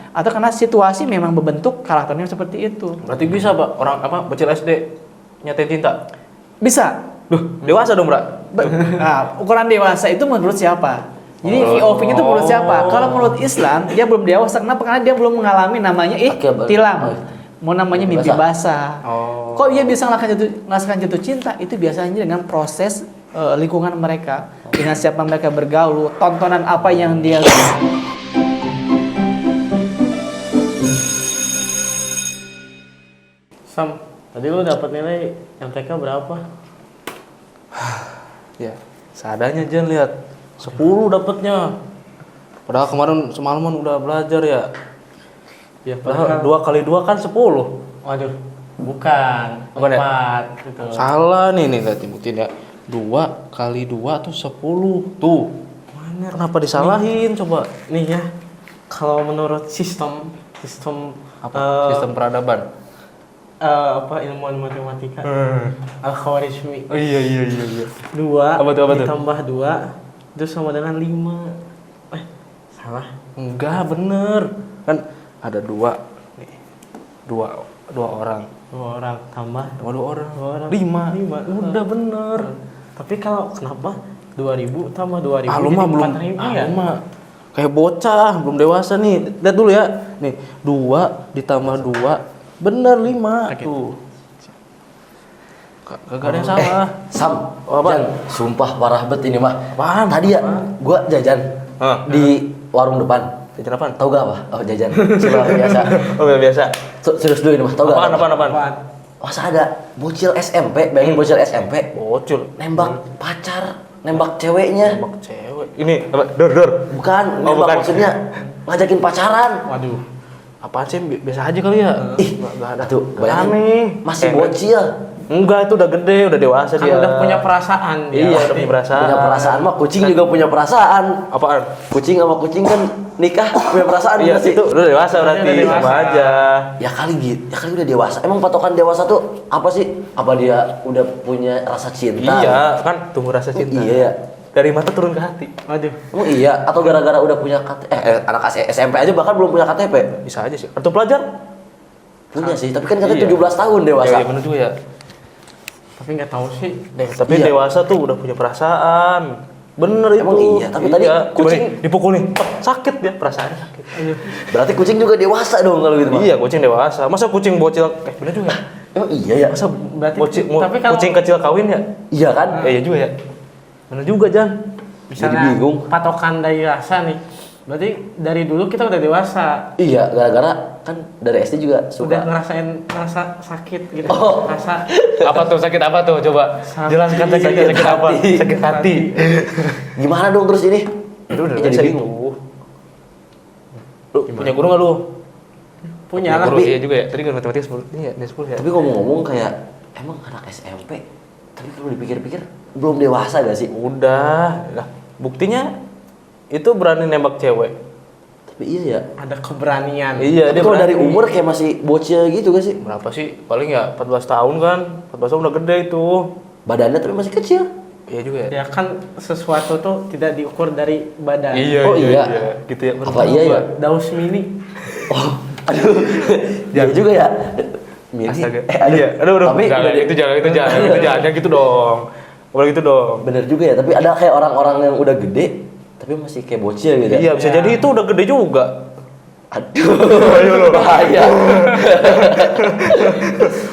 Atau karena situasi memang membentuk karakternya seperti itu. Berarti bisa, Pak, orang bocil SD nyatain cinta? Bisa. Dewasa dong, Bra. Nah, ukuran dewasa itu menurut siapa? Jadi POV itu menurut siapa? Kalau menurut Islam dia belum dewasa. Kenapa? Karena dia belum mengalami namanya ihtilam. Mau namanya mimpi basah. Kok dia bisa merasakan jatuh cinta? Itu biasanya dengan proses lingkungan mereka, dengan siapa mereka bergaul, tontonan apa yang dia lihat. Sam, tadi lu dapat nilai MTK berapa? Ya, seadanya Jan, lihat 10 dapatnya. Padahal kemarin semalaman udah belajar ya. Ya, Padahal 2 kali 2 kan 10. Waduh, bukan. Bukan ya? 4 gitu. Salah nih lihat buktiin ya. 2 kali 2 tuh 10. Tuh. Mana? Kenapa disalahin coba? Nih ya, kalau menurut sistem Apa? Sistem peradaban. Ilmuwan matematika Al-Khwarizmi. Oh iya. 2 Apa tuh? ditambah 2 itu sama dengan 5. Salah. Enggak, bener. Kan ada 2 nih. 2 orang. 2 orang tambah 2 orang. 5. 5. Udah bener. Tapi kalau kenapa 2000 tambah 2000 Lu mah belum. ya? Lu mah kayak bocah, belum dewasa nih. Lihat dulu ya. Nih, 2 ditambah 2 bener 5. Tuh. Kagak ada yang salah. Sam, Apaan? sumpah parah bet ini mah. Apaan? Tadi ya, gua jajan di warung depan. Jajan apaan? Tahu gak apa? Oh jajan, sebelah biasa. Oh, biasa. Serius dulu ini mah, tahu gak? Apaan? Masa ada bocil SMP, bayangin bocil SMP, Bocil. nembak pacar, nembak ceweknya. Nembak cewek. Ini apa? Dor. Bukan, nembak bukan. maksudnya ngajakin pacaran. Waduh. Apaan sih? Biasa aja kali ya. Enggak ada. Tuh, bayangin. Aneh. Masih bocil. Enggak, itu udah gede, udah dewasa Kan dia. udah punya perasaan. Iya, udah punya perasaan. Punya perasaan mah, kucing juga punya perasaan. Apaan? Kucing sama kucing kan nikah punya perasaan Iya, nggak sih? itu udah dewasa berarti. Udah dewasa. Sama aja. Ya kali gitu, ya kali udah dewasa. Emang patokan dewasa tuh apa sih? Apa dia udah punya rasa cinta? Iya, kan tumbuh rasa cinta. Iya ya. Dari mata turun ke hati. Waduh. Emang iya? Atau gara-gara udah punya anak SMP aja bahkan belum punya KTP? Bisa aja sih. Kartu pelajar? Punya sih, tapi kan katanya Iya. 17 tahun dewasa. Iya, bener juga ya. Tapi nggak tahu sih. Tapi Iya. dewasa tuh udah punya perasaan. Bener Emang itu. iya, tapi tadi Coba kucing- nih, dipukul nih. Sakit dia, perasaannya sakit. Berarti kucing juga dewasa dong kalau gitu mah. Iya, kucing dewasa. Masa kucing bocil? Bener juga. Emang iya ya? Masa Berarti- tapi kalau- kucing kecil kawin ya? Iya kan? Iya juga ya. Bener juga, Jan. Misalnya Jadi bingung. patokan dari rasa nih. Berarti dari dulu kita udah dewasa. Iya, gara-gara kan dari SD juga Udah suka. ngerasain rasa sakit gitu. Oh. Rasa Apa tuh? Sakit apa tuh? Coba jelaskan sakit apa? hati. Sakit hati. Gimana dong terus ini? Itu udah Jadi biasa bingung. itu. Lu punya guru nggak lu? punya lah. Guru Tapi- iya juga ya. Tadi kan matematika 10. Iya, dia 10 ya. Tapi ngomong-ngomong kayak emang anak SMP, tapi kalau dipikir-pikir belum dewasa gak sih? Udah. Lah, buktinya itu berani nembak cewek. Tapi iya ya. Ada keberanian. Iya, Tapi kalau dari umur kayak masih bocil gitu gak sih? berapa sih? Paling ya 14 tahun kan. 14 tahun udah gede itu. Badannya tapi masih kecil. Iya juga ya. Ya kan sesuatu tuh tidak diukur dari badan. Oh, iya. Gitu ya. bener. Apa iya ya? Daus mini. Oh, aduh. Iya juga ya. Mini. Astaga. Aduh. Iya. Aduh. Tapi jangan, udah itu jangan jangan gitu dong. Boleh gitu dong. bener juga ya. Tapi ada kayak orang-orang yang udah gede tapi masih kayak bocil gitu. Iya, Ya. bisa jadi itu udah gede juga. Aduh. Bahaya.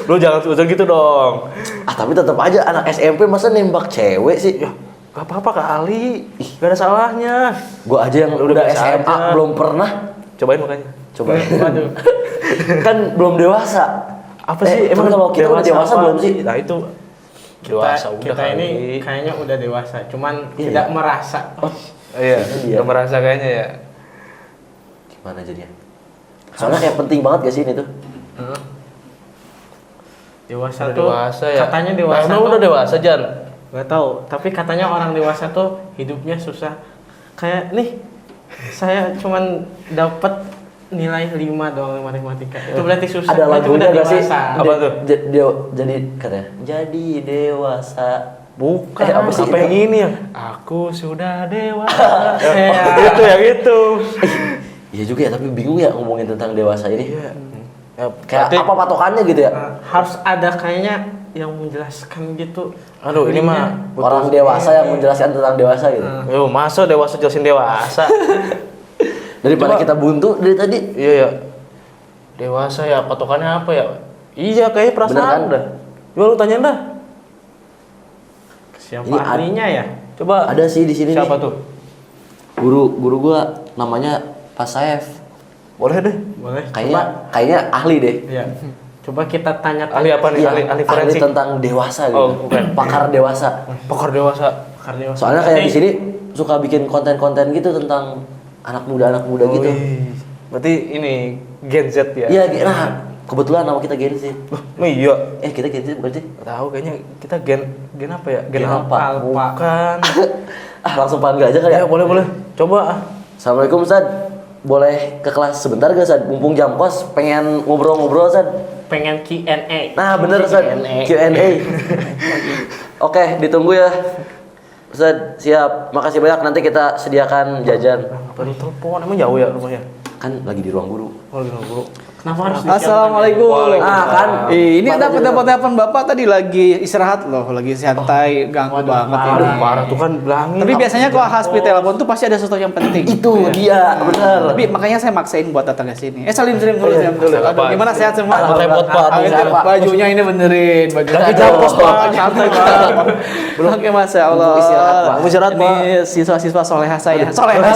Lu jangan suzon gitu dong. Tapi tetap aja anak SMP masa nembak cewek sih? Ya, gak apa-apa kali. Gak ada salahnya. Gua aja yang Udah udah biasa SMA aja. belum pernah. Cobain makanya. Coba. Waduh. Kan belum dewasa. Apa sih? Emang kalau kita udah dewasa apa? belum sih? Nah itu dewasa udah kita kali. ini kayaknya udah dewasa, cuman Iya. tidak merasa. Iya, Iya. udah merasa kayaknya ya. Gimana jadinya? Soalnya kayak penting banget gak sih ini tuh? Dewasa Udah tuh dewasa ya. katanya dewasa Nah, tuh udah dewasa Jan. Gak tahu, tapi katanya orang dewasa tuh hidupnya susah. Kayak nih, saya cuman dapat nilai 5 doang matematika. Itu berarti susah. Ada berarti lagunya udah gak sih? dewasa. Apa tuh? Dia jadi katanya jadi dewasa Bukan, apa sih apa itu? yang ini ya? Aku sudah dewasa. Itu yang itu. Iya juga ya, tapi bingung ya ngomongin tentang dewasa ini. Iya. Ya, Kayak berarti- apa patokannya gitu ya? Harus ada kayaknya yang menjelaskan gitu. Aduh, ini mah Orang dewasa yang menjelaskan tentang dewasa gitu. Yo, masa dewasa jelasin dewasa? Daripada Coba. kita buntu dari tadi. Iya ya. Dewasa ya, patokannya apa ya? Iya, kayaknya perasaan Bener kan? dah. Coba lu tanyain dah. Siapa Ini ahlinya ya? Coba. Ada sih di sini Siapa nih. tuh? Guru gua namanya Pak Saif. Boleh deh. Boleh. Kayaknya ahli deh. Iya. Coba kita tanya Ahli apa nih? Iya, Ahli forensik. tentang dewasa gitu. Oh, bukan. Pakar dewasa. Pakar dewasa. Karena Soalnya kayak di sini suka bikin konten-konten gitu tentang anak muda gitu. Wih. Berarti ini Gen Z ya? Iya, nah kebetulan nama kita Gen Z. Oh iya. Kita Gen Z berarti? Gak tahu kayaknya kita gen apa ya? Gen apa? Bukan. Langsung panggil aja kali ya. Ya boleh. Coba. Assalamualaikum Ustad. Boleh ke kelas sebentar gak Ustad? Mumpung jam kos pengen ngobrol-ngobrol Ustad. pengen Q&A. Nah bener Ustad, Q&A. Q&A. Oke, ditunggu ya Ustad, siap. Makasih banyak, nanti kita sediakan jajan. Baru telepon, emang jauh ya rumahnya? Kan lagi di ruang guru. Oh, lagi nunggu. Kenapa harus Assalamualaikum. Ah kan, Ini ada Bapak telepon Bapak tadi lagi istirahat loh, lagi santai, ganggu banget Aduh, ini. parah tuh kan bilangin. Tapi biasanya kalau Hasbi telepon tuh pasti ada sesuatu yang penting. itu dia, bener. Tapi makanya saya maksain buat datang ke sini. Salim dulu. Aduh, gimana sehat semua? Repot, Pak. Ah, gitu. Pak. Bajunya ini benerin. Lagi jam kos, Pak. Santai, Pak. Belum ke Masya Allah. Untuk istirahat, Pak. Mau istirahat, Pak. Ini siswa-siswa solehah saya. Solehah.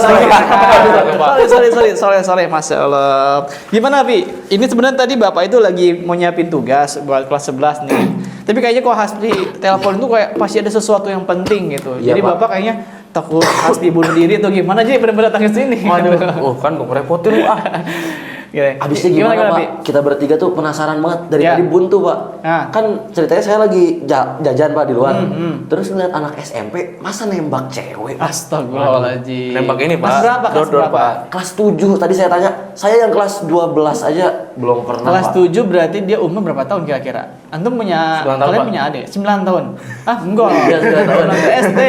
Sorry. Masya Allah. Gimana, Bi? Ini sebenarnya tadi Bapak itu lagi mau nyiapin tugas buat kelas 11 nih. Tapi kayaknya kalau Hasbi telepon itu kayak pasti ada sesuatu yang penting gitu. Iya, Jadi Pak. Bapak kayaknya takut Hasbi bunuh diri atau gimana, jadi benar-benar datang ke sini. Waduh, kan dong repotin lu ah. Abisnya gimana, Pak? Kita bertiga tuh penasaran banget dari Ya. tadi buntu, Pak. Nah. Kan ceritanya saya lagi jajan, Pak, di luar. Terus ngeliat anak SMP masa nembak cewek, Pak. Astagfirullahaladzim. Nembak ini, Pak. Kelas berapa? Kelas Dor-dor, berapa? Pak. Kelas 7 tadi saya tanya. Saya yang kelas 12 aja belum pernah, Kelas Pak. 7 berarti dia umur berapa tahun kira-kira? Antum punya, 9 tahun, kalian Pak. punya adik? 9 tahun? Ah, enggak. Iya, 9 tahun. SD.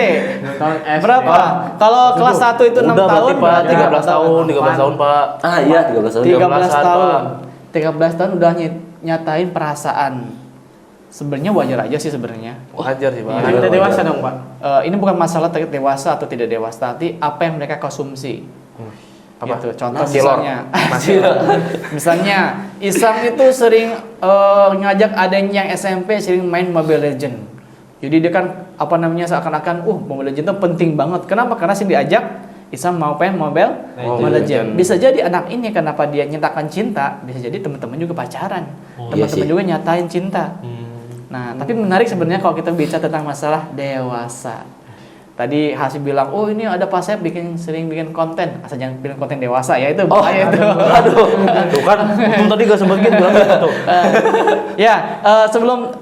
Tahun SD. Berapa? Kalau kelas 1 itu 6 Udah tahun, berarti, Pak, berarti 13 tahun, 13 tahun, Pak. Ah iya, 13 tahun. 13 13-an, tahun. Pak. 13 tahun udah nyatain perasaan. Sebenarnya wajar aja sih sebenarnya. Wajar sih, Pak. Nah, kita dewasa dong, Pak. Ini bukan masalah dewasa atau tidak dewasa, tapi apa yang mereka konsumsi. Apa? Gitu. Contoh Cilor. misalnya, misalnya Isam itu sering ngajak adanya yang SMP sering main Mobile Legend. Jadi dia kan apa namanya seakan-akan, Mobile Legend itu penting banget. Kenapa? Karena sih diajak Isam mau pengen Mobile Legend. Bisa jadi anak ini kenapa dia nyatakan cinta, bisa jadi teman-teman juga pacaran, teman-teman sih. juga nyatain cinta. Nah, tapi menarik sebenarnya kalau kita bicara tentang masalah dewasa. Tadi Hasib bilang, ini ada Pak Saif sering bikin konten. Asal jangan bikin konten dewasa ya, itu bahaya itu. Aduh, tuh kan, untung tadi gak sempet gitu bilang gitu. Sebelum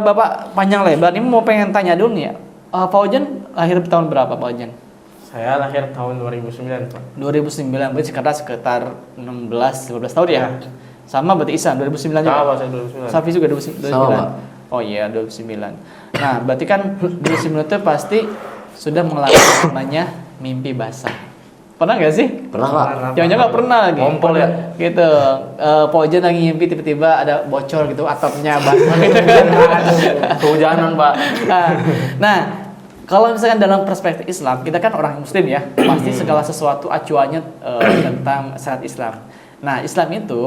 Bapak panjang lebar, ini mau pengen tanya dulu nih ya. Pak Ojan lahir tahun berapa Pak Ojan? Saya lahir tahun 2009, Pak. 2009, berarti sekitar 16-15 tahun ya? Sama berarti Isan, 2009 juga? Sama, saya 2009. Safi juga 2009? Sama, Pak. Oh iya, 2009. Nah, berarti kan 2009 itu pasti sudah mengalami namanya mimpi basah. Pernah gak sih? Pernah, Pak? Jangan-jangan nggak pernah lagi. Ngompol ya? Gitu. Pak Ojan lagi ngimpi tiba-tiba ada bocor gitu atapnya basah. Kehujanan, Pak. Nah, kalau misalkan dalam perspektif Islam, kita kan orang Muslim ya, pasti segala sesuatu acuannya tentang syariat Islam. Nah, Islam itu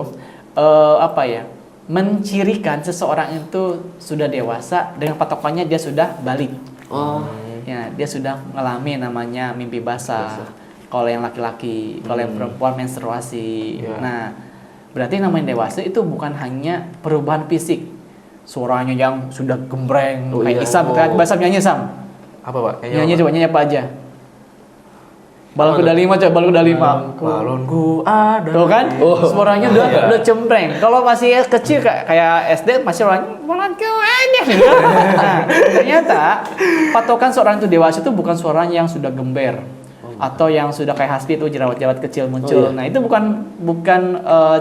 mencirikan seseorang itu sudah dewasa dengan patokannya dia sudah balik. Ya, dia sudah mengalami namanya mimpi basah. Kalau yang laki-laki, kalau yang perempuan menstruasi. Nah, berarti namanya dewasa itu bukan hanya perubahan fisik. Suaranya yang sudah gembreng, kayak Isam, bahasa nyanyi Sam. Apa, Pak? Nyanyi coba nyanyi apa aja? Balon kuda 5 coba, balon kuda 5. Balonku ada. Tuh kan? Suaranya udah cempreng. Kalau masih kecil kayak SD masih orangnya balonku ada. Nah, ternyata patokan seorang itu dewasa itu bukan suaranya yang sudah gember atau yang sudah kayak Hasbi itu jerawat-jerawat kecil muncul. Nah, itu bukan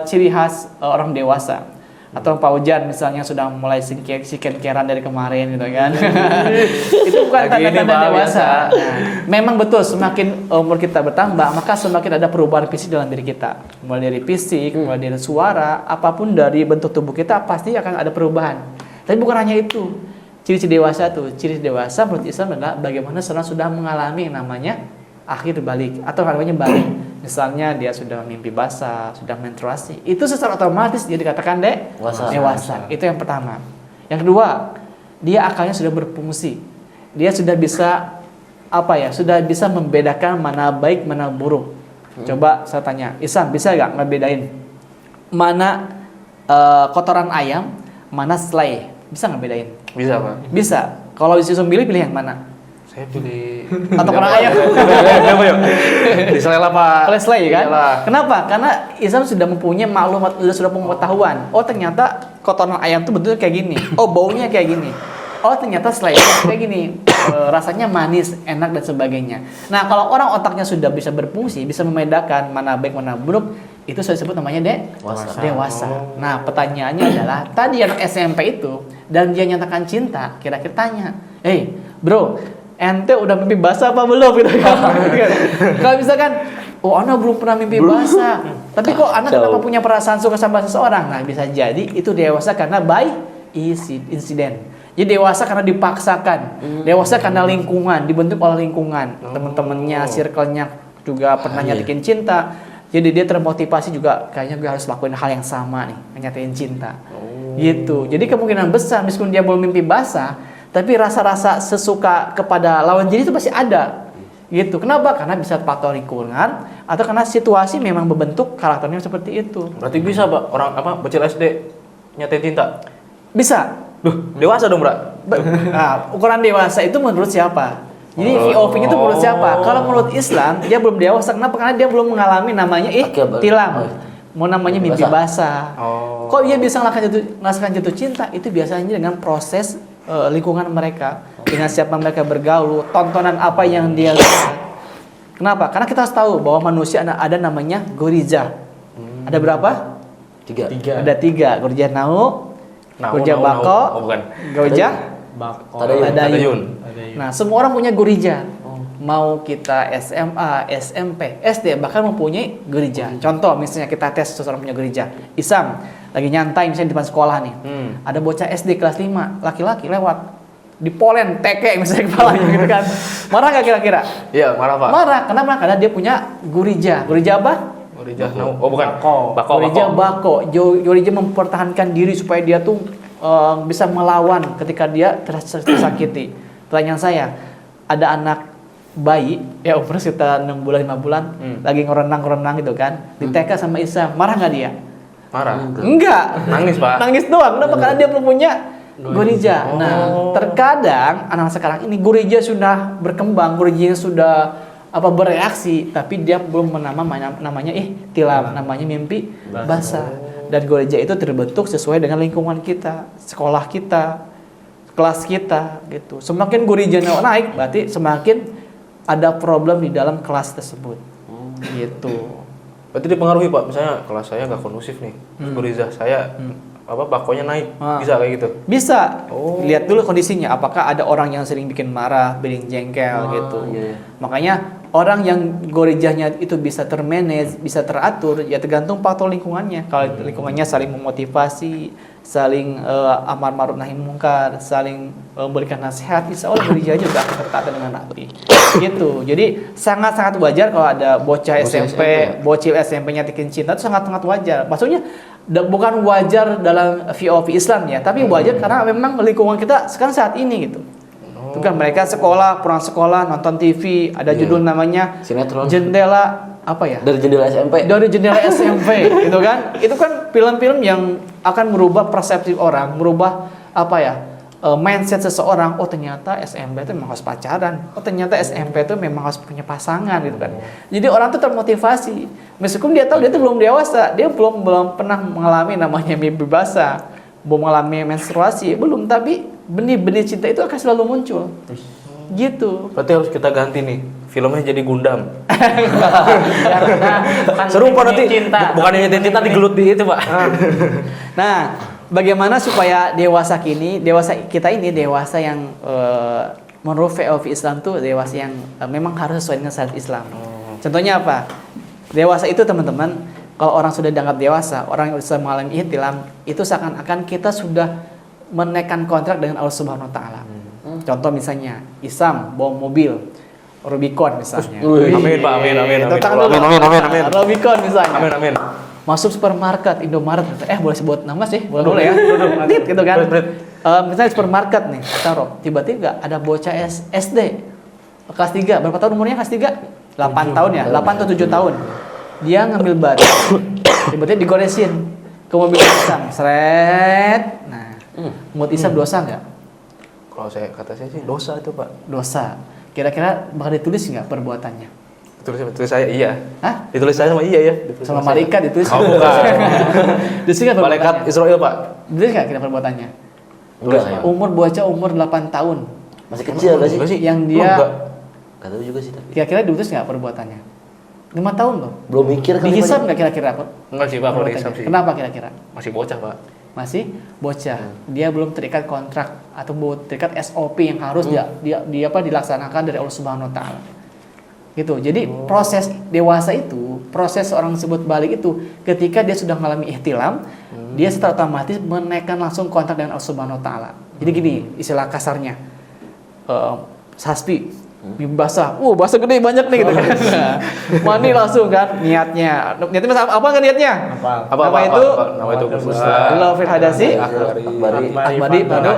ciri khas orang dewasa. Atau Pak Ujan misalnya sudah mulai skincare-skincare-an dari kemarin gitu kan. Itu bukan tanda-tanda dewasa. Nah, memang betul semakin umur kita bertambah, maka semakin ada perubahan fisik dalam diri kita. Mulai dari fisik, mulai dari suara, apapun dari bentuk tubuh kita pasti akan ada perubahan. Tapi bukan hanya itu. Ciri-ciri dewasa tuh, ciri dewasa menurut Islam adalah bagaimana seorang sudah mengalami yang namanya akhir balik atau namanya balik. Misalnya dia sudah mimpi basah, sudah menstruasi, itu secara otomatis dia dikatakan dewasa. Itu yang pertama. Yang kedua, dia akalnya sudah berfungsi. Dia sudah bisa sudah bisa membedakan mana baik mana buruk. Coba saya tanya, Isam bisa nggak ngebedain mana kotoran ayam, mana selai? Bisa nggak bedain? Bisa, Pak. Bisa. Kalau Isam pilih yang mana? Saya pilih Atau kotoran ayam? di selera, Pak. Oleh selai kan? Iyalah. Kenapa? Karena Islam sudah mempunyai maklumat, sudah pengetahuan. Oh ternyata kotoran ayam itu bentuknya kayak gini. Oh baunya kayak gini. Oh ternyata selai kayak gini. Rasanya manis, enak dan sebagainya. Nah kalau orang otaknya sudah bisa berfungsi, bisa membedakan mana baik mana buruk, itu sudah disebut namanya dewasa. Nah pertanyaannya adalah tadi yang SMP itu dan dia nyatakan cinta, kira-kira tanya, hey bro, ente udah mimpi basah apa belum gitu kan? Kalau misalkan, oh anak belum pernah mimpi basah, tapi kok anak kenapa punya perasaan suka sama seseorang? Nah bisa jadi itu dewasa karena by insiden. Jadi dewasa karena dipaksakan, dewasa karena lingkungan, dibentuk oleh lingkungan, teman-temannya, circle-nya juga pernah nyatain cinta. Jadi dia termotivasi juga kayaknya gue harus lakuin hal yang sama nih, nyatain cinta. Gitu. Jadi kemungkinan besar meskipun dia belum mimpi basah, tapi rasa-rasa sesuka kepada lawan jenis itu pasti ada. Gitu. Kenapa? Karena bisa faktor lingkungan atau karena situasi memang membentuk karakternya seperti itu. Berarti bisa, Pak, orang bocil SD nyatain cinta? Bisa. Duh, dewasa dong, Bra. Nah, ukuran dewasa itu menurut siapa? Jadi VOV itu menurut siapa? Kalau menurut Islam dia belum dewasa. Kenapa? Karena dia belum mengalami namanya tilam. Mau namanya mimpi basah. Kok dia bisa merasakan jatuh cinta? Itu biasanya dengan proses lingkungan mereka, dengan siapa mereka bergaul, tontonan apa yang dia lihat. Kenapa? Karena kita harus tahu bahwa manusia ada namanya gorija. Ada berapa? 3. Ada 3. Gorija gorija bako, gorija Tadayun. Nah, semua orang punya gorija. Mau kita SMA, SMP, SD, bahkan mempunyai gorija. Contoh, misalnya kita tes seseorang punya gorija. Isam, lagi nyantai misalnya di depan sekolah nih. Ada bocah SD kelas 5, laki-laki lewat. Dipolen, teke misalnya kepalanya gitu kan. Marah gak kira-kira? Iya, marah, Pak. Marah, kenapa? Karena dia punya gorija. Gorija apa? Gorija bukan. Bako. Gorija bako. Gorija mempertahankan diri supaya dia tuh bisa melawan ketika dia tersakiti. Pertanyaan saya, ada anak bayi ya umur sekitar 6 bulan 5 bulan lagi ngerenang gitu kan, di TK sama Isa, marah nggak dia? Marah. Enggak. Nangis, Pak. Nangis doang. Kenapa? Karena dia belum punya gorija. Nah, terkadang anak sekarang ini gorija sudah berkembang, gorijanya sudah bereaksi, tapi dia belum namanya tilam, namanya mimpi basah. Dan gorija itu terbentuk sesuai dengan lingkungan kita, sekolah kita, kelas kita gitu. Semakin gorijanya naik, berarti semakin ada problem di dalam kelas tersebut. Gitu. Berarti dipengaruhi, Pak. Misalnya kelas saya nggak kondusif nih, gorija saya bakonya naik, bisa kayak gitu? Bisa. Lihat dulu kondisinya. Apakah ada orang yang sering bikin marah, bikin jengkel gitu. Iya. Makanya orang yang gorijahnya itu bisa termanage, bisa teratur, ya tergantung faktor lingkungannya. Kalau lingkungannya saling memotivasi, saling amar ma'ruf nahi munkar, saling memberikan nasihat, insya Allah gorijahnya juga akan tertata dengan rapi. Gitu. Jadi sangat-sangat wajar kalau ada bocah SMP, bocil SMP nyatiin cinta itu sangat-sangat wajar. Maksudnya bukan wajar dalam VOV Islam ya, tapi wajar karena memang lingkungan kita sekarang saat ini gitu. Itu kan mereka sekolah, pulang sekolah, nonton TV, ada judul namanya Sinetron. Jendela apa ya? Dari jendela SMP. Dari jendela SMP, gitu kan? Itu kan film-film yang akan merubah persepsi orang, merubah mindset seseorang. Oh ternyata SMP itu memang harus pacaran. Oh ternyata SMP itu memang harus punya pasangan gitu kan. Jadi orang tuh termotivasi. Meskipun dia tahu dia tuh belum dewasa, dia belum pernah mengalami namanya mimpi basah, belum mengalami menstruasi, belum. Tapi benih-benih cinta itu akan selalu muncul. Gitu. Berarti harus kita ganti nih, filmnya jadi Gundam. Karena Serupa nanti, cinta. bukan nyatain cinta digelut di itu, Pak. Nah, bagaimana supaya dewasa kita ini dewasa yang menurut VOV Islam tuh dewasa yang memang harus sesuai dengan syariat Islam. Contohnya apa? Dewasa itu teman-teman, kalau orang sudah dianggap dewasa, orang yang sudah mengalami ihtilam, itu seakan-akan kita sudah menaikkan kontrak dengan Allah Subhanahu wa taala. Contoh misalnya, Isam bawa mobil Rubicon misalnya. Amin Pak, amin. Amin. Rubicon misalnya. Amin. Masuk supermarket Indomaret, boleh sebut nama sih, boleh ya. Tit gitu kan. Misalnya supermarket nih, taruh tiba-tiba ada bocah SD kelas 3, berapa tahun umurnya kelas 3? 8 tahun ya, 8 atau 7 tahun. Dia ngambil batu, tiba-tiba digoresin ke mobil Isam, seret. Nah, menurut Isam dosa nggak? Kalau kata saya sih dosa itu Pak. Dosa. Kira-kira bakal ditulis nggak perbuatannya? Ditulis saya iya. Hah? Ditulis saya sama iya ya. Ditulis Sama malaikat ditulis. Oh, bukan. Ditulis nggak Malaikat perbuatannya? Israel Pak. Ditulis nggak kira perbuatannya? Enggak. Bocah umur 8 tahun. Masih kecil gak sih? Yang dia Gak tahu juga sih tapi. kira-kira ditulis nggak perbuatannya? 5 tahun loh. Belum mikir kali. Dihisab nggak kira-kira? Enggak sih Pak, kalau perbuatannya? dihisab sih. Kenapa kira-kira? Masih bocah Pak. Masih bocah. Dia belum terikat kontrak atau belum terikat SOP yang harus dia dilaksanakan dari Allah Subhanahu wa taala. Gitu. Jadi proses dewasa itu, proses seorang tersebut balik itu ketika dia sudah mengalami ihtilam, dia secara otomatis menaikkan langsung kontrak dengan Allah Subhanahu wa taala. Jadi gini, istilah kasarnya. Saspi basah, basah gede banyak nih gitu kan. Mandi langsung kan niatnya apa kan niatnya? Nama itu Allah fil hadasi akbari padu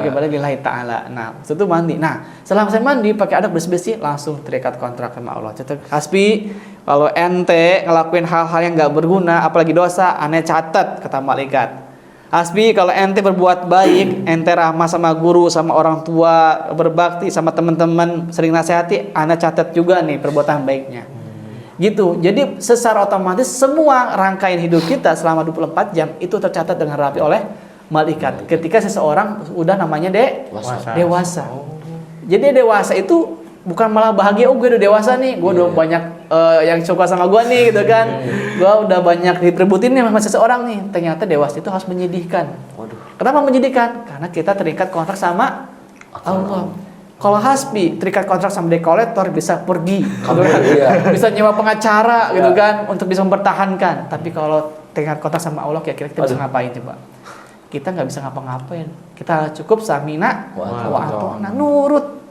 kepada lillahi ta'ala. Nah, setelah itu mandi. Nah, setelah saya mandi pakai adab bersih-bersih langsung terikat kontrak sama Allah. Catat Hasbi, kalau ente ngelakuin hal-hal yang enggak berguna apalagi dosa, ane catat kata malaikat. Hasbi, kalau ente berbuat baik, ente ramah sama guru, sama orang tua, berbakti sama teman-teman, sering nasihati, ana catat juga nih perbuatan baiknya. Gitu. Jadi secara otomatis semua rangkaian hidup kita selama 24 jam itu tercatat dengan rapi oleh malaikat. Ketika seseorang udah namanya dewasa. Jadi dewasa itu bukan malah bahagia, gue udah dewasa nih, gue udah banyak yang suka sama gue nih gitu kan, gue udah banyak direbutin nih sama seseorang nih. Ternyata dewasa itu harus menyedihkan. Kenapa menyedihkan? Karena kita terikat kontrak sama Allah. Kalau Hasbi terikat kontrak sama dekolektor bisa pergi, gitu kan? Bisa nyewa pengacara gitu kan untuk bisa mempertahankan. Tapi kalau terikat kontrak sama Allah, kira-kira kita bisa ngapain coba? Kita nggak bisa ngapa-ngapain. Kita cukup samina wa atona, nurut.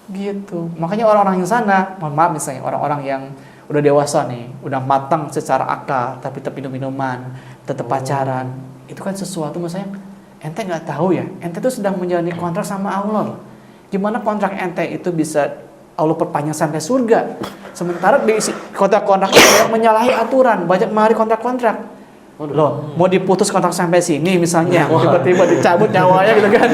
Gitu. Makanya orang-orang yang sana, mohon maaf misalnya orang-orang yang udah dewasa nih, udah matang secara akal, tapi tetap minum-minuman, tetap pacaran, itu kan sesuatu misalnya ente nggak tahu ya, ente tuh sedang menjalani kontrak sama Allah. Gimana kontrak ente itu bisa Allah perpanjang sampai surga, sementara di kontrak-kontrak itu menyalahi aturan, banyak mengalami kontrak-kontrak. Loh, mau diputus kontrak sampai sini misalnya, tiba-tiba dicabut nyawanya gitu kan,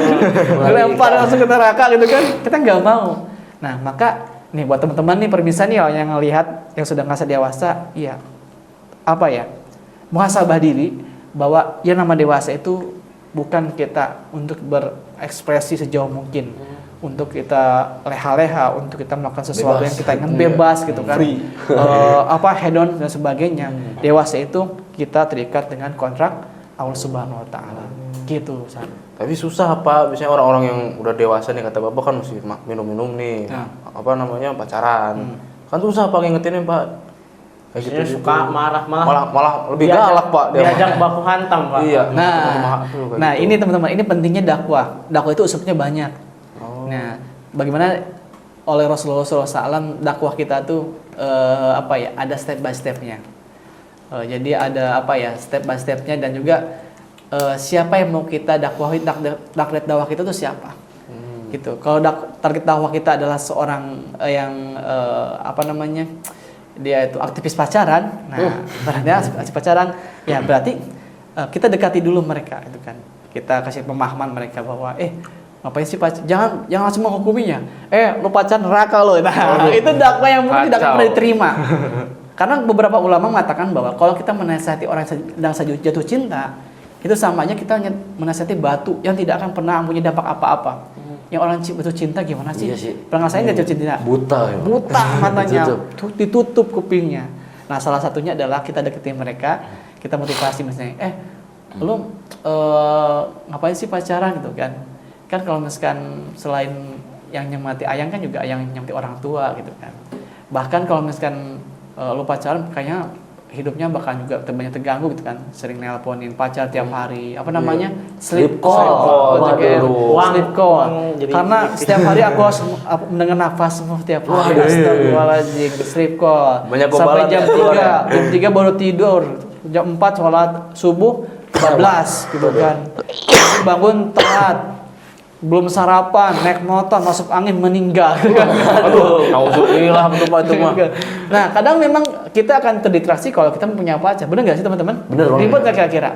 dilempar langsung ke neraka gitu kan, kita nggak mau. Nah, maka nih buat teman-teman nih permisah nih yang ngelihat yang sudah ngerasa dewasa, ya apa ya, muhasabah diri bahwa yang nama dewasa itu bukan kita untuk berekspresi sejauh mungkin, untuk kita leha-leha, untuk kita melakukan sesuatu yang kita ingin bebas gitu kan, hedon dan sebagainya. Dewasa itu kita terikat dengan kontrak Allah Subhanahu wa taala. Gitu, San. Tapi susah Pak, biasanya orang-orang yang udah dewasa nih kata Bapak kan mesti minum-minum nih. Pacaran. Kan susah Pak ngingetinnya Pak. Kayak gitu suka marah malah lebih galak Pak dia. Diajak baku hantam Pak. Iya. Nah, ini teman-teman, ini pentingnya dakwah. Dakwah itu usupnya banyak. Nah, bagaimana oleh Rasulullah SAW dakwah kita tuh ada step by stepnya. Jadi ada step by stepnya dan juga siapa yang mau kita dakwahi, target dakwah kita tuh siapa? Gitu. Kalau target dakwah kita adalah seorang yang dia itu aktivis pacaran. Nah, berarti aktivis pacaran, ya berarti kita dekati dulu mereka itu kan. Kita kasih pemahaman mereka bahwa ngapain sih pacaran? Jangan langsung menghukuminya. Lu pacaran neraka lo. Nah, itu dakwah yang mungkin tidak pernah diterima. Karena beberapa ulama mengatakan bahwa kalau kita menasihati orang yang sedang jatuh cinta, itu sama aja kita menasihati batu yang tidak akan pernah punya dampak apa-apa. Yang orang jatuh cinta gimana sih? Iya sih. Pernah ngerasain nggak jatuh cinta? Buta Matanya, ditutup kupingnya. Nah, salah satunya adalah kita deketin mereka, kita motivasi misalnya, lu ngapain sih pacaran gitu kan? Kan kalau misalkan selain yang nyemati ayang kan juga yang nyemati orang tua gitu kan. Bahkan kalau misalkan lu pacaran kayaknya hidupnya bakal juga banyak terganggu gitu kan, sering nelponin pacar tiap hari, apa namanya, sleep call, sleep call, karena setiap hari aku harus mendengar nafasmu tiap hari, astagfirullahaladzim, sleep call, sampai jam 3 baru tidur, jam 4 sholat subuh, 12 gitu kan, bangun telat, belum sarapan, naik motor, masuk angin, meninggal. Aduh, nauzubillah betul Pak itu mah. Nah, kadang memang kita akan terdistraksi kalau kita punya pacar. Bener nggak sih teman-teman? Bener banget. Ribet nggak kira-kira?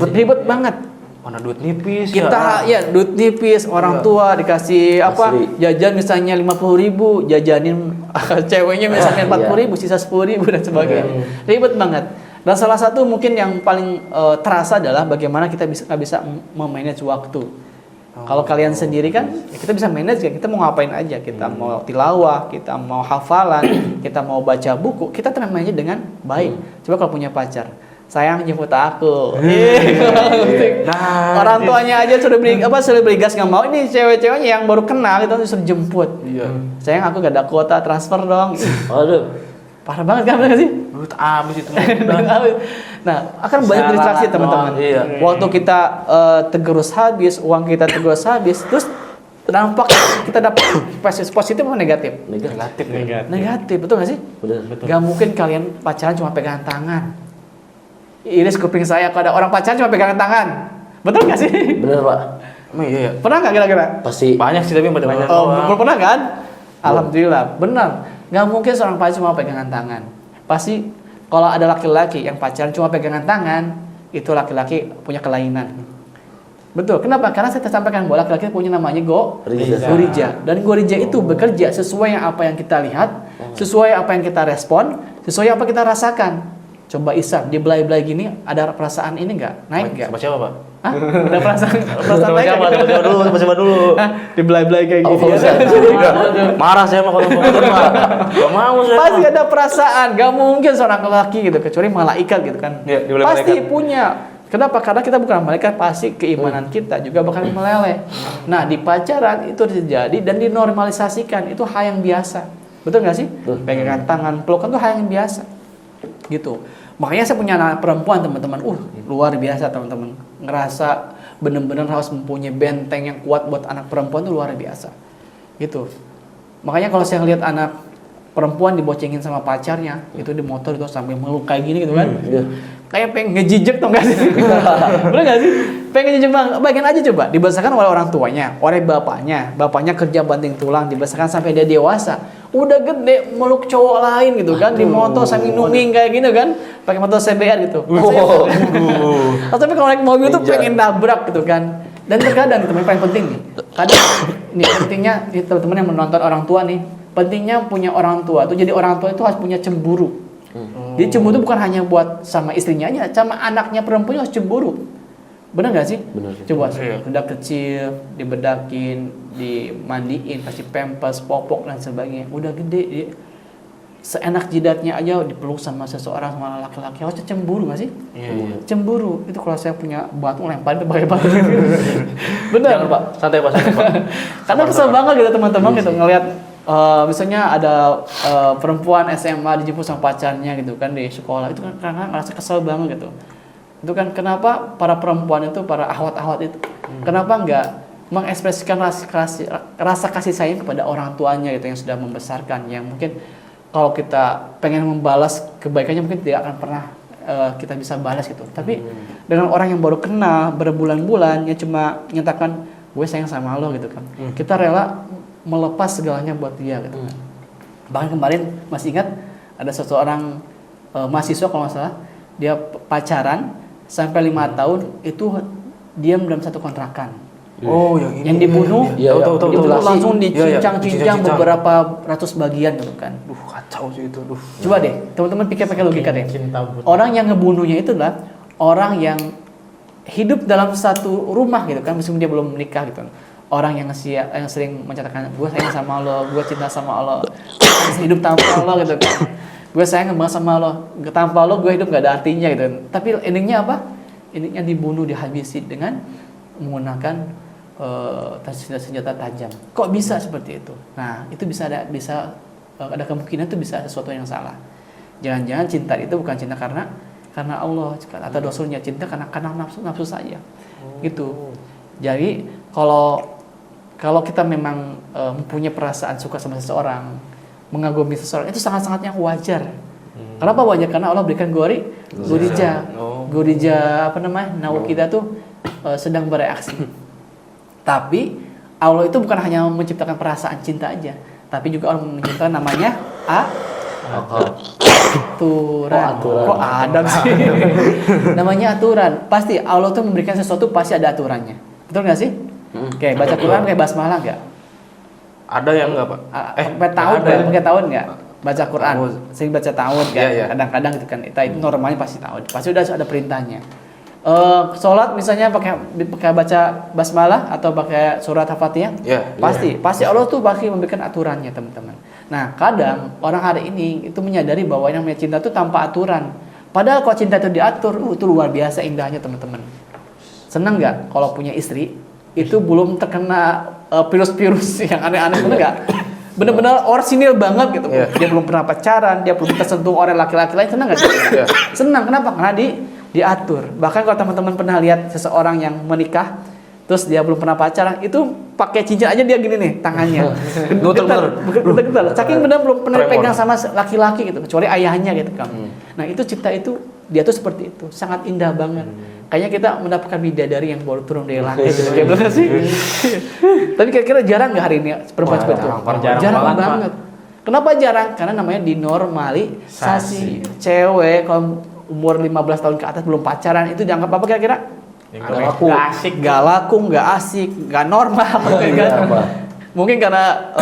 Ribet banget. Mana duit nipis Kita ya duit nipis, orang tua dikasih apa? Jajan misalnya 50.000, jajanin ceweknya misalnya 40.000, sisa 10.000 dan sebagainya. Ribet banget. Dan salah satu mungkin yang paling terasa adalah bagaimana kita bisa memanage waktu. Kalau kalian sendiri kan, ya kita bisa manage kan, kita mau ngapain aja, kita mau tilawah, kita mau hafalan, kita mau baca buku, kita manage dengan baik. Coba kalau punya pacar, sayang jemput aku. Orang tuanya aja sudah beli gas nggak mau, ini cewek-ceweknya yang baru kenal itu disuruh jemput. Sayang aku gak ada kuota transfer dong. Aduh. Parah banget kan, bener gak sih? duit habis itu. Nah, akan banyak distraksi teman-teman. Waktu kita tergerus habis, uang kita tergerus habis, terus dampak kita dapat positif atau negatif? Negatif, betul nggak sih? Betul. Gak mungkin kalian pacaran cuma pegangan tangan. Iris kuping saya kalau ada orang pacaran cuma pegangan tangan, betul nggak sih? Bener Pak. Iya. Pernah nggak kira-kira? Pasti. Banyak sih tapi pada banyak. Belum pernah kan? Alhamdulillah, benar. Nggak mungkin seorang pacaran cuma pegangan tangan. Pasti kalau ada laki-laki yang pacaran cuma pegangan tangan, itu laki-laki punya kelainan. Betul. Kenapa? Karena saya sampaikan bahwa laki-laki punya namanya gorija. Dan gorija itu bekerja sesuai apa yang kita lihat, sesuai apa yang kita respon, sesuai apa kita rasakan. Coba isap, di belai-belai gini ada perasaan ini nggak? Naik nggak? Sama siapa, Pak? Hah? Ada perasaan naik nggak? Sama siapa dulu? Di belai-belai kayak gini. Marah saya mah kalau ngomong Pak. Gak mau saya. Pasti ada perasaan, gak mungkin seorang lelaki gitu, kecuali malaikat gitu kan. Iya, dibilang pasti malaikat. punya. Kenapa? Karena kita bukan malaikat, pasti keimanan kita juga bakal meleleh. Nah, di pacaran itu terjadi dan dinormalisasikan, itu hal yang biasa. Betul nggak sih? Pegangan tangan, pelukan itu hal yang biasa. Gitu. Makanya saya punya anak perempuan teman-teman, luar biasa teman-teman. Ngerasa bener-bener harus mempunyai benteng yang kuat buat anak perempuan itu luar biasa. Gitu. Makanya kalau saya lihat anak perempuan dibocengin sama pacarnya, itu di motor itu sambil meluk kayak gini gitu kan. Kayak pengen ngejijek tau gak sih? Bener gak sih? Pengen ngejijek banget. Bagian aja coba, dibesarkan oleh orang tuanya, oleh bapaknya kerja banting tulang, dibesarkan sampai dia dewasa. Udah gede meluk cowok lain gitu kan, di motor sambil numing kayak gini kan, pakai motor CBR gitu. Tapi kalau naik mobil tuh pengen nabrak gitu kan. Dan terkadang teman paling penting nih, kadang ini pentingnya teman-teman yang menonton orang tua nih, pentingnya punya orang tua tuh, jadi orang tua itu harus punya cemburu. Jadi cemburu itu bukan hanya buat sama istrinya aja, sama anaknya perempuan harus cemburu. Benar nggak sih? Benar. Coba udah kecil dibedakin, dimandiin, kasih pampers, popok dan sebagainya. Udah gede, seenak jidatnya aja dipeluk sama seseorang, sama laki-laki, harus cemburu nggak sih? Iya. Cemburu itu kalau saya punya batu lempar itu pakai batu. Benar. Jangan Pak, santai Pak. Karena kesel banget gitu teman-teman gitu ngelihat misalnya ada perempuan SMA dijemput sama pacarnya gitu kan di sekolah, itu kan karena ngerasa kesel banget gitu. Itu kan kenapa para perempuan itu, para ahwat-ahwat itu, kenapa nggak mengekspresikan rasa kasih sayang kepada orang tuanya gitu yang sudah membesarkan, yang mungkin kalau kita pengen membalas kebaikannya mungkin tidak akan pernah kita bisa balas gitu. Tapi dengan orang yang baru kenal berbulan-bulan yang cuma nyatakan gue sayang sama lo gitu kan, kita rela melepas segalanya buat dia gitu kan. Bahkan kemarin masih ingat ada seseorang mahasiswa kalau nggak salah, dia pacaran sampai 5 tahun itu diam dalam satu kontrakan. Oh, yang dibunuh, tahu. langsung dicincang-cincang beberapa ratus bagian gitu kan. Kacau sih itu. Coba deh, teman-teman pikir-pikir logika deh. Orang yang ngebunuhnya itu adalah orang yang hidup dalam satu rumah gitu kan, meskipun dia belum menikah gitu. Orang yang sering mencatatkan, gue sayang sama lo, gue cinta sama lo, hidup tanpa lo gitu kan. Gue sayang banget sama lo, tanpa lo gue hidup gak ada artinya gitu. Tapi endingnya apa? ininya dibunuh, dihabisi dengan menggunakan senjata tajam. Kok bisa seperti itu? Nah, itu bisa ada kemungkinan itu bisa sesuatu yang salah. Jangan-jangan cinta itu bukan cinta karena Allah atau Rasulnya, cinta karena nafsu saja. Gitu. Jadi kalau kita memang mempunyai perasaan suka sama seseorang, mengagumi seseorang, itu sangat-sangat yang wajar. Kenapa wajar? Karena Allah berikan Gurija nawa kita tuh sedang bereaksi. Tapi Allah itu bukan hanya menciptakan perasaan cinta aja, tapi juga Allah menciptakan namanya aturan. Kok Adam sih? Namanya aturan. Pasti Allah tuh memberikan sesuatu pasti ada aturannya. Betul nggak sih? Kayak baca Quran kayak basmalah nggak? Ada yang enggak, Pak? Pakai tahun nggak? Baca Quran, sering baca tahun kan? Kadang-kadang gitu kan. Itu normalnya pasti tahun. Pasti udah ada perintahnya. Sholat misalnya pakai baca basmalah atau pakai surat Al-Fatihah, pasti Allah tuh pasti memberikan aturannya, teman-teman. Nah, kadang orang hari ini itu menyadari bahwa yang namanya cinta itu tanpa aturan. Padahal kalau cinta itu diatur, itu luar biasa indahnya, teman-teman. Senang nggak kalau punya istri itu belum terkena virus-virus yang aneh-aneh, bener nggak? Bener-bener orsinil banget gitu. Dia belum pernah pacaran, dia belum tersentuh oleh laki-laki lain, senang nggak? Senang. Kenapa? Karena diatur. Bahkan kalau teman-teman pernah lihat seseorang yang menikah terus dia belum pernah pacaran, itu pakai cincin aja dia gini nih tangannya. Getar. Saking benar belum pernah pegang sama laki-laki gitu, kecuali ayahnya gitu kan. Nah, itu cinta itu dia tuh seperti itu, sangat indah banget. Kayaknya kita mendapatkan bidadari yang baru turun dari langit gitu. Kayak benar sih. Tapi kira-kira jarang nggak hari ini perempuan seperti itu? Jarang banget. Kenapa jarang? Karena namanya dinormalisasi. Cewek kalau umur 15 tahun ke atas belum pacaran itu dianggap apa kira-kira? Gak laku, gak asik, gak normal. Mungkin karena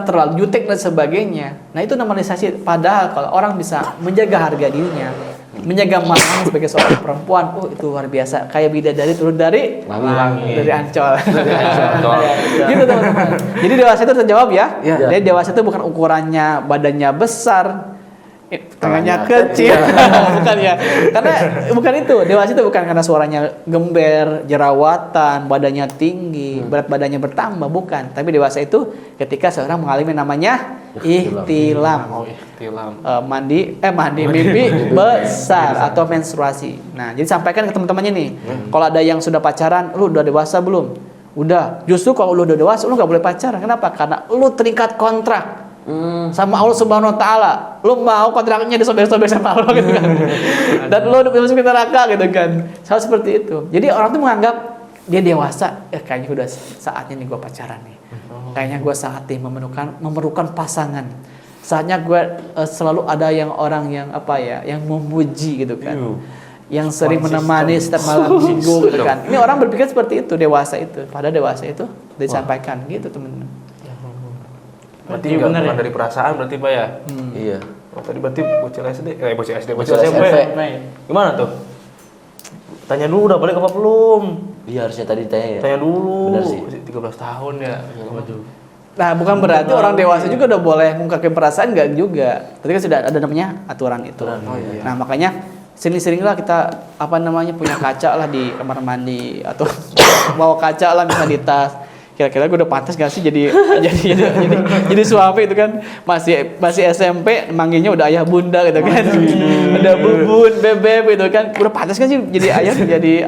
terlalu jutek dan sebagainya. Nah, itu normalisasi. Padahal kalau orang bisa menjaga harga dirinya, menjaga mahal sebagai seorang perempuan, itu luar biasa. Kayak bidadari turun dari Ancol. Gitu, teman-teman. Jadi dewasa itu terjawab ya. Jadi dewasa itu bukan ukurannya badannya besar, tangannya kecil, bukan ya? Karena bukan itu. Dewasa itu bukan karena suaranya gember, jerawatan, badannya tinggi, berat badannya bertambah, bukan. Tapi dewasa itu ketika seorang mengalami namanya ihtilam. Mimpi besar atau menstruasi. Nah, jadi sampaikan ke teman-temannya nih. Kalau ada yang sudah pacaran, lu udah dewasa belum? Udah. Justru kalau lu udah dewasa, lu nggak boleh pacaran. Kenapa? Karena lu terikat kontrak sama Allah Subhanahu Wa Taala. Lu mau kontraknya disobek-sobek sama Allah gitu kan. Dan lu udah masuk ke neraka gitu kan. Hal seperti itu. Jadi orang tuh menganggap dia dewasa, kayaknya udah saatnya nih gua pacaran nih. Kayaknya gua saatnya memerlukan pasangan. Saatnya gua selalu ada orang yang yang memuji gitu kan. Yang sering menemani setiap malam minggu gitu kan. Ini orang berpikir seperti itu, dewasa itu. Padahal dewasa itu disampaikan gitu, teman-teman. Berarti bukan dari perasaan berarti, Pak ya? Iya. Tadi berarti bocil SMP. Gimana tuh? Tanya dulu udah balik apa belum? Iya, harusnya tadi tanya ya. Tanya dulu. Benar sih. 13 tahun ya. Nah, bukan berarti orang dewasa juga udah boleh mengungkapkan perasaan, enggak juga. Tadi kan sudah ada namanya aturan itu. Nah, makanya sering-seringlah kita punya kaca lah di kamar mandi atau bawa kaca lah misalnya di tas. Kira-kira gue udah pantas gak sih jadi suami itu kan, masih SMP manggilnya udah ayah bunda gitu kan, udah bubun bebek gitu kan, udah pantas kan sih jadi ayah,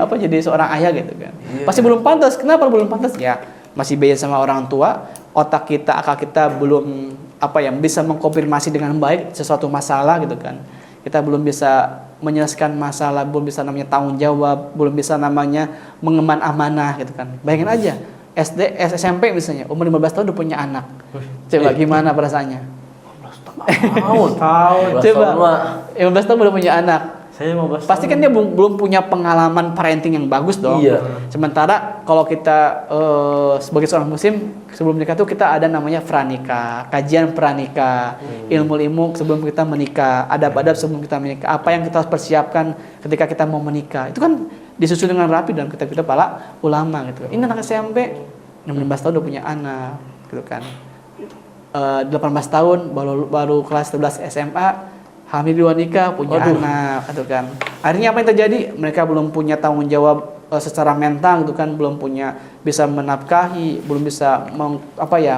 jadi seorang ayah gitu kan. Pasti belum pantas. Kenapa belum pantas? Ya masih beda sama orang tua, otak kita, akal kita belum bisa mengkonfirmasi dengan baik sesuatu masalah gitu kan. Kita belum bisa menyelesaikan masalah, belum bisa namanya tanggung jawab, belum bisa namanya mengemban amanah gitu kan. Bayangin aja SMP misalnya, umur 15 tahun udah punya anak. Coba gimana perasaannya? 15 tahun. Coba 15 tahun udah punya anak. Saya 15 Pasti kan dia belum punya pengalaman parenting yang bagus dong. Iya. Sementara kalau kita sebagai seorang muslim, sebelum menikah tuh kita ada namanya pranikah, kajian pranikah, ilmu-ilmu sebelum kita menikah, adab-adab sebelum kita menikah, apa yang kita harus persiapkan ketika kita mau menikah. Itu kan disusun dengan rapi dalam kitab-kitab para ulama gitu. Ini anak SMP 16 tahun udah punya anak gitu kan. 18 tahun baru kelas 11 SMA hamil di luar nikah, punya anak, gitu kan. Akhirnya apa yang terjadi? Mereka belum punya tanggung jawab secara mental, gitu kan, belum punya bisa menafkahi, belum bisa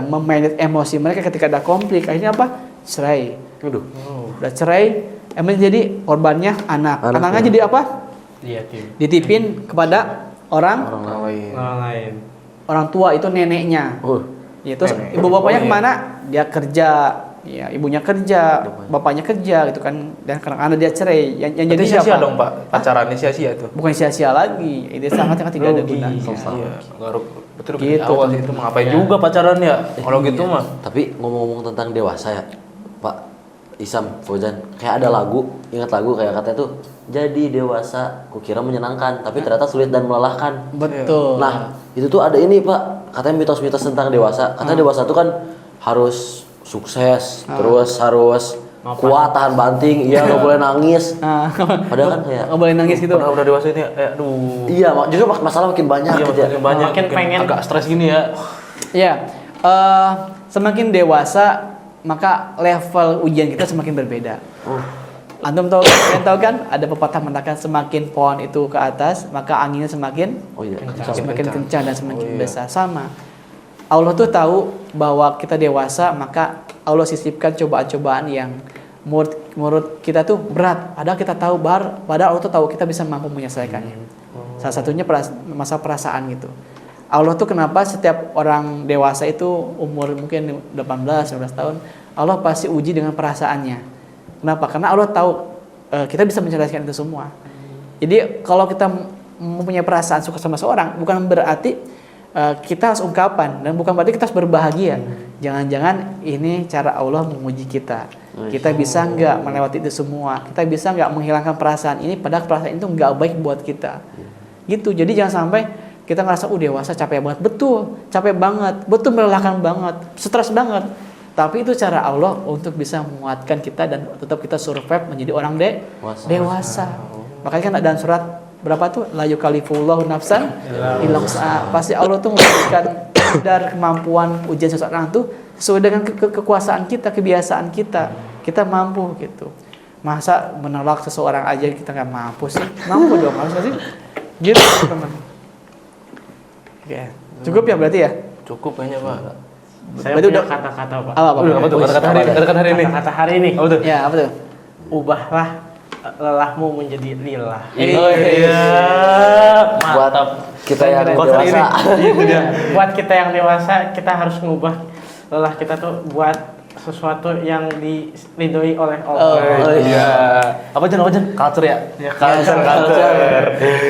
memanage emosi mereka ketika ada konflik. Akhirnya apa? Cerai. Udah cerai, emang jadi korbannya anaknya jadi apa? Ditipin kepada orang lain. Orang tua itu neneknya. Ya, terus ibu bapaknya kemana? Dia kerja, ya ibunya kerja, bapaknya kerja, gitu kan. Dan karena dia cerai, yang jadi sia-sia siapa? dong Pak, pacarannya sia-sia itu. Bukan sia-sia lagi, itu sangat tidak ada gunanya. Iya, betul Gitu, awal itu ngapain juga pacaran ya? Kalau gitu mah. Tapi ngomong-ngomong tentang dewasa ya, Pak Isam, Fauzan, kayak ada lagu, ingat lagu kayak katanya tuh, jadi dewasa, kukira menyenangkan, tapi ternyata sulit dan melelahkan. Betul. Nah, itu tuh ada ini Pak, katanya mitos-mitos tentang dewasa. Katanya dewasa tuh kan harus sukses, terus harus kuat, tahan banting, iya nggak boleh nangis. Padahal kan kayak nggak boleh nangis gitu. Udah dewasa ini, aduh. Iya, justru masalah makin banyak Iya, gitu ya. makin banyak, Makin pengen. agak stres gini ya. Ya, semakin dewasa maka level ujian kita semakin berbeda. Antum kalian tahu kan ada pepatah mengatakan semakin pohon itu ke atas maka anginnya semakin semakin kencang dan semakin besar. Sama. Allah tuh tahu bahwa kita dewasa maka Allah sisipkan cobaan-cobaan yang menurut kita tuh berat. Padahal kita tahu padahal Allah tuh tahu kita bisa mampu menyelesaikannya. Salah satunya masalah perasaan gitu. Allah tuh kenapa setiap orang dewasa itu umur mungkin 18-19 tahun Allah pasti uji dengan perasaannya. Kenapa? Karena Allah tahu kita bisa menyelesaikan itu semua. Jadi kalau kita mempunyai perasaan suka sama seorang bukan berarti kita harus ungkapan dan bukan berarti kita harus berbahagia. Jangan-jangan ini cara Allah menguji kita. Kita bisa nggak melewati itu semua? Kita bisa nggak menghilangkan perasaan ini padahal perasaan itu nggak baik buat kita. Gitu. Jadi jangan sampai kita ngerasa dewasa capek banget. Betul, capek banget. Betul melelahkan banget, stres banget. Tapi itu cara Allah untuk bisa menguatkan kita dan tetap kita survive menjadi orang dewasa. Makanya kan ada surat berapa tuh? La yukallifullahu nafsan illa wus'aha. Pasti Allah tuh memberikan kadar kemampuan ujian seseorang tuh sesuai dengan kekuasaan kita, kebiasaan kita. Kita mampu gitu. Masa menolak seseorang aja kita nggak mampu sih? Mampu dong, harus nggak sih? Gitu teman. Oke. Cukup ya berarti ya? Cukup kayaknya Pak. Saya Berarti punya udah- kata-kata Pak. Apa tuh kata-kata hari ini? Kata-kata hari ini. Apa tuh? Ya, apa tuh? Ubahlah lelahmu menjadi lillah. Iya. Buat kita yang Konser ini. dewasa. Itu dia. Buat kita yang dewasa, kita harus ngubah lelah kita tuh buat sesuatu yang diridhoi oleh Allah. Iya. Apa Jan? Culture ya? Ya, Culture.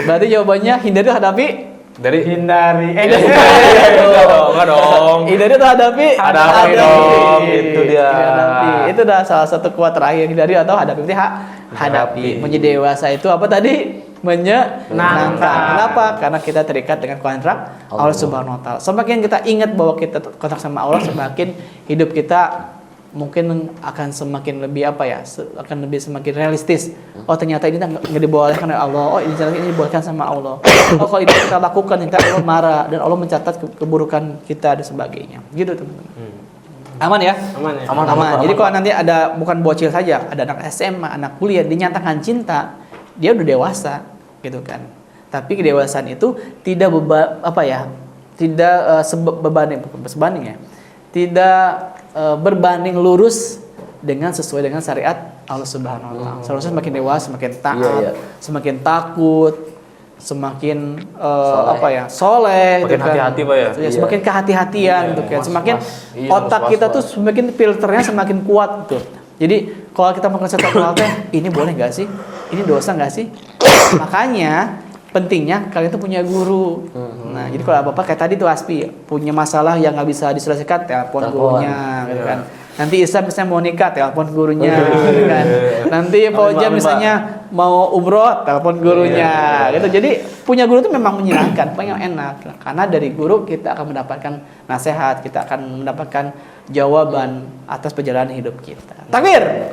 Berarti jawabannya hindari atau hadapi? Dari Hindari. enggak dong. Hindari atau hadapi? Hadapi dong. Itu dia. Hadapi. Itu udah salah satu kuat terakhir. Hindari atau hadapi? Berarti hadapi. Menjadi dewasa itu apa tadi? Menyenangkan. Kenapa? Karena kita terikat dengan kontrak Allah Subhanahu wa taala. Semakin kita ingat bahwa kita kontrak sama Allah, semakin hidup kita mungkin akan semakin lebih akan lebih semakin realistis. Oh ternyata ini nggak dibolehkan oleh Allah. Oh ini dibolehkan sama Allah. Oh kalau ini kita lakukan nanti Allah marah dan Allah mencatat keburukan kita dan sebagainya. Gitu teman-teman. Aman ya? Aman ya. Aman. Jadi kalau nanti ada bukan bocil saja, ada anak SMA, anak kuliah dinyatakan cinta, dia udah dewasa, gitu kan. Tapi kedewasaan itu tidak berbanding lurus dengan sesuai dengan syariat Allah Subhanahu wa taala. Seharusnya semakin dewasa, semakin taat, semakin takut, semakin soleh, Makin hati-hati, Pak, ya? Ya, semakin kehati-hatian gitu kan. Semakin otak kita tuh semakin filternya semakin kuat tuh. Jadi kalau kita melakukan satu hal ini boleh nggak sih? Ini dosa nggak sih? Makanya pentingnya kalian tuh punya guru. Nah, jadi kalau apa-apa kayak tadi tuh Aspi punya masalah yang nggak bisa diselesaikan, telepon gurunya, gitu kan. Nanti Isa misalnya mau nikah, telepon gurunya, gitu kan. Nanti Fauzan misalnya mau umroh, telepon gurunya, gitu. Jadi punya guru itu memang menyenangkan, paling enak. Karena dari guru kita akan mendapatkan nasihat, kita akan mendapatkan jawaban atas perjalanan hidup kita. Takbir.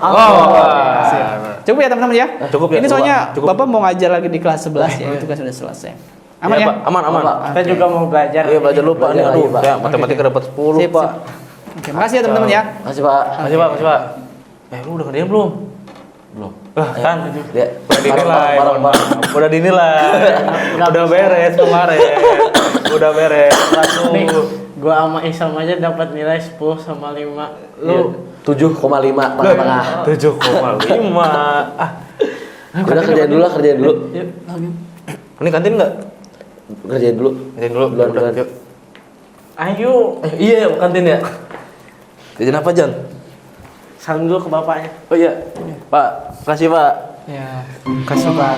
Cukup ya teman-teman ya. Cukup ya. Ini soalnya Cukup. Bapak mau ngajar lagi di kelas 11 ya, itu kan sudah selesai. Aman ya? Pak. Aman. Kita juga mau belajar. Iya, belajar lupa nih. Aduh, ya, matematika dapat 10, Sip, Pak. sip. Oke, makasih ya teman-teman ya. Masih Pak. Makasih, Pak. Lu udah kerjain belum? Belum. Kan Dia udah dinilai, udah dinilai, udah beres kemarin, udah beres. Langsung Nih, gua sama Isam aja dapat nilai 10/5. Lu 7,5 tengah-tengah. 7,5. Udah kerjain dulu lah, kerjain dulu. yuk. Ini kantin nggak? Kerjain dulu. Kantin dulu. Duluan, Udah, duluan. yuk. Ayo, Iya, kantin ya. Jajan apa, Jan? salam dulu ke bapaknya. Oh iya, Pak. Makasih, Pak. Ya, kasih Pak.